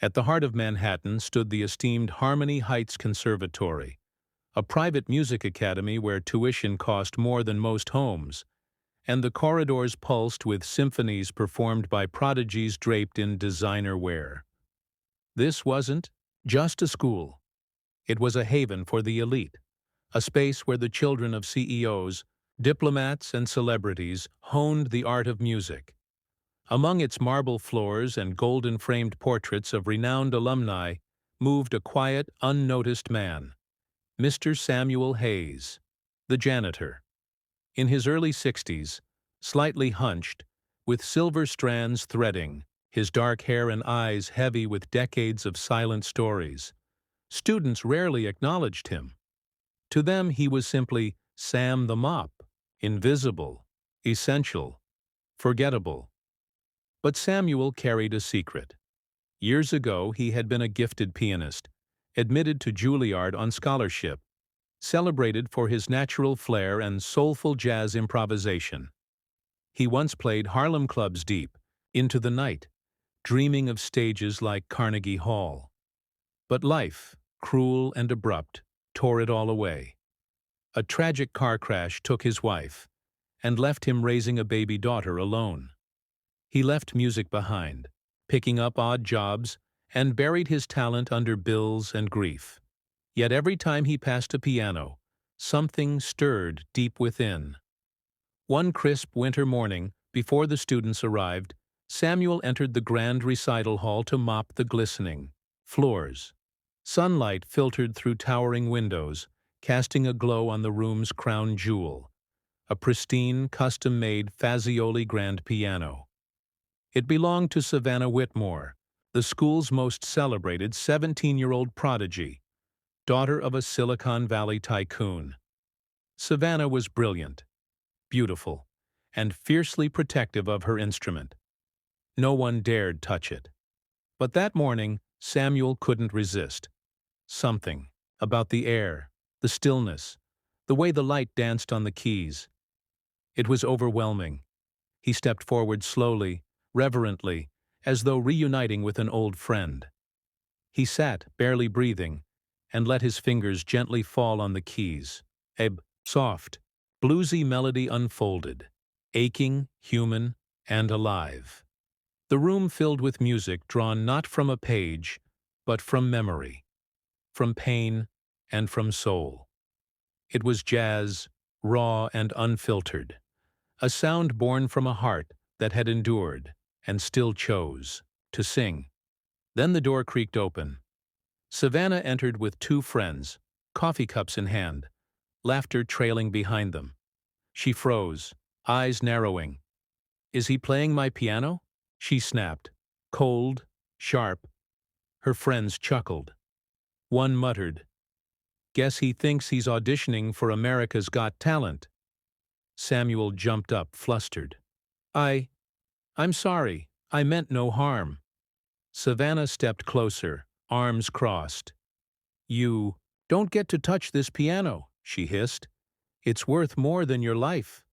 At the heart of Manhattan stood the esteemed Harmony Heights Conservatory, a private music academy where tuition cost more than most homes, and the corridors pulsed with symphonies performed by prodigies draped in designer wear. This wasn't just a school. It was a haven for the elite, a space where the children of CEOs, diplomats, and celebrities honed the art of music. Among its marble floors and golden-framed portraits of renowned alumni moved a quiet, unnoticed man, Mr. Samuel Hayes, the janitor. In his early 60s, slightly hunched, with silver strands threading, his dark hair and eyes heavy with decades of silent stories, students rarely acknowledged him. To them he was simply Sam the Mop, invisible, essential, forgettable. But Samuel carried a secret. Years ago he had been a gifted pianist, admitted to Juilliard on scholarship, celebrated for his natural flair and soulful jazz improvisation. He once played Harlem clubs deep into the night, dreaming of stages like Carnegie Hall. But life, cruel and abrupt, tore it all away. A tragic car crash took his wife and left him raising a baby daughter alone. He left music behind, picking up odd jobs, and buried his talent under bills and grief. Yet every time he passed a piano, something stirred deep within. One crisp winter morning, before the students arrived, Samuel entered the grand recital hall to mop the glistening floors. Sunlight filtered through towering windows, casting a glow on the room's crown jewel, a pristine, custom-made Fazioli grand piano. It belonged to Savannah Whitmore, the school's most celebrated 17-year-old prodigy, daughter of a Silicon Valley tycoon. Savannah was brilliant, beautiful, and fiercely protective of her instrument. No one dared touch it. But that morning, Samuel couldn't resist. Something about the air, the stillness, the way the light danced on the keys. It was overwhelming. He stepped forward slowly, reverently, as though reuniting with an old friend. He sat, barely breathing, and let his fingers gently fall on the keys. A soft, bluesy melody unfolded, aching, human, and alive. The room filled with music drawn not from a page, but from memory, from pain, and from soul. It was jazz, raw and unfiltered, a sound born from a heart that had endured and still chose to sing. Then the door creaked open. Savannah entered with two friends, coffee cups in hand, laughter trailing behind them. She froze, eyes narrowing. "Is he playing my piano?" she snapped, cold, sharp. Her friends chuckled. One muttered, "Guess he thinks he's auditioning for America's Got Talent." Samuel jumped up, flustered. I'm sorry, I meant no harm." Savannah stepped closer, arms crossed. "You don't get to touch this piano," she hissed. "It's worth more than your life."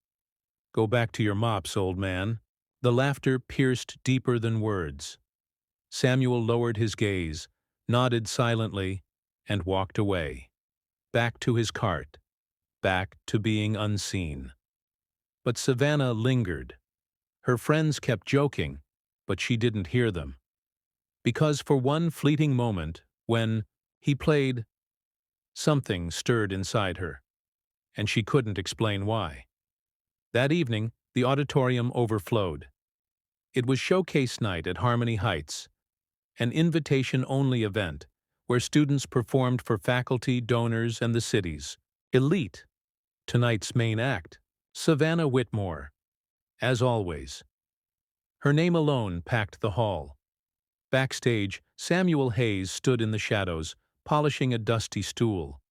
"Go back to your mops, old man." The laughter pierced deeper than words. Samuel lowered his gaze, nodded silently, and walked away. Back to his cart, back to being unseen. But Savannah lingered. Her friends kept joking, but she didn't hear them. Because for one fleeting moment, when he played, something stirred inside her, and she couldn't explain why. That evening, the auditorium overflowed. It was showcase night at Harmony Heights, an invitation-only event where students performed for faculty, donors, and the city's elite. Tonight's main act, Savannah Whitmore. As always. Her name alone packed the hall. Backstage, Samuel Hayes stood in the shadows, polishing a dusty stool.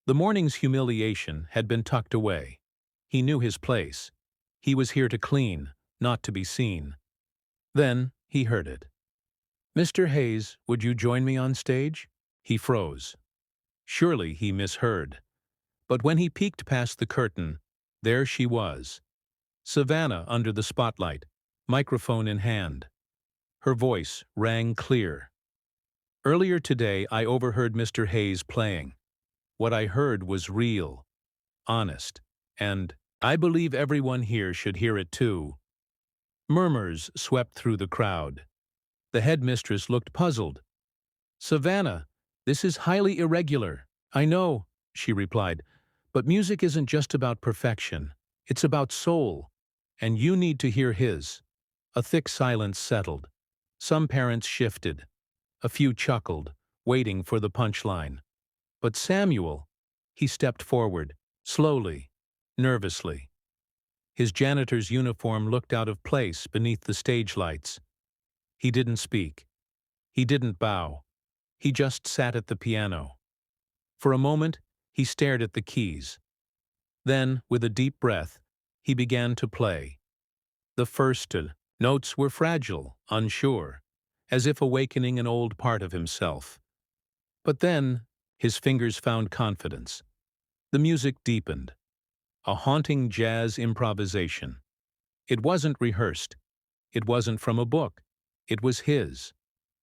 The morning's humiliation had been tucked away. He knew his place. He was here to clean, not to be seen. Then he heard it. "Mr. Hayes, would you join me on stage?" He froze. Surely he misheard. But when he peeked past the curtain, there she was. Savannah under the spotlight, microphone in hand. Her voice rang clear. Earlier today, I overheard Mr. Hayes playing. What I heard was real, honest, and I believe everyone here should hear it too. Murmurs swept through the crowd. The headmistress looked puzzled. Savannah, this is highly irregular. I know, she replied, but music isn't just about perfection. It's about soul. And you need to hear his. A thick silence settled. Some parents shifted. A few chuckled, waiting for the punchline. But Samuel, he stepped forward, slowly, nervously. His janitor's uniform looked out of place beneath the stage lights. He didn't speak. He didn't bow. He just sat at the piano. For a moment, he stared at the keys. Then, with a deep breath, he began to play. The first notes were fragile, unsure, as if awakening an old part of himself. But then, his fingers found confidence. The music deepened. A haunting jazz improvisation. It wasn't rehearsed. It wasn't from a book. It was his.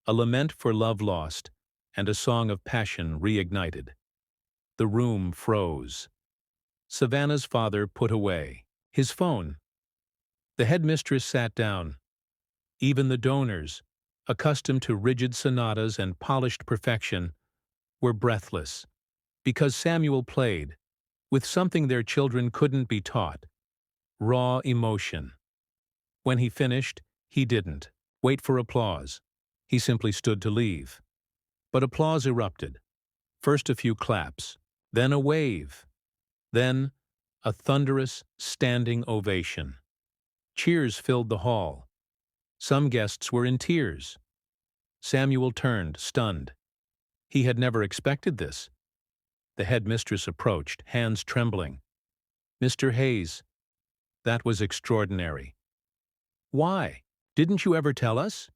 A lament for love lost, and a song of passion reignited. The room froze. Savannah's father put away his phone. The headmistress sat down. Even the donors, accustomed to rigid sonatas and polished perfection, were breathless, because Samuel played, with something their children couldn't be taught: raw emotion. When he finished, he didn't wait for applause. He simply stood to leave. But applause erupted. First a few claps, then a wave, then a thunderous, standing ovation. Cheers filled the hall. Some guests were in tears. Samuel turned, stunned. He had never expected this. The headmistress approached, hands trembling. Mr. Hayes, that was extraordinary. Why? Didn't you ever tell us?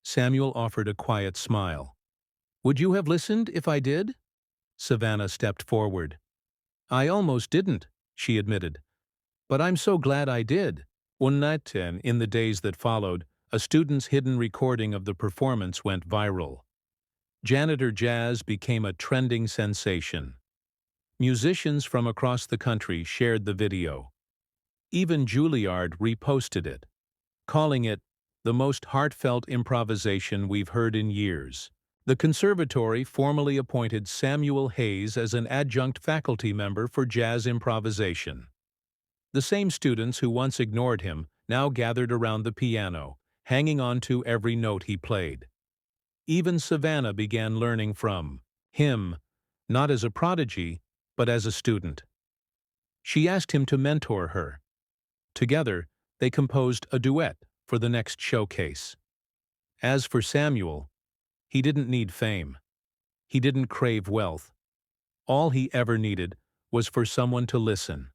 Samuel offered a quiet smile. Would you have listened if I did? Savannah stepped forward. I almost didn't, she admitted. But I'm so glad I did. One night, in the days that followed, a student's hidden recording of the performance went viral. Janitor Jazz became a trending sensation. Musicians from across the country shared the video. Even Juilliard reposted it, calling it the most heartfelt improvisation we've heard in years. The conservatory formally appointed Samuel Hayes as an adjunct faculty member for jazz improvisation. The same students who once ignored him now gathered around the piano, hanging on to every note he played. Even Savannah began learning from him, not as a prodigy, but as a student. She asked him to mentor her. Together, they composed a duet for the next showcase. As for Samuel, he didn't need fame. He didn't crave wealth. All he ever needed was for someone to listen.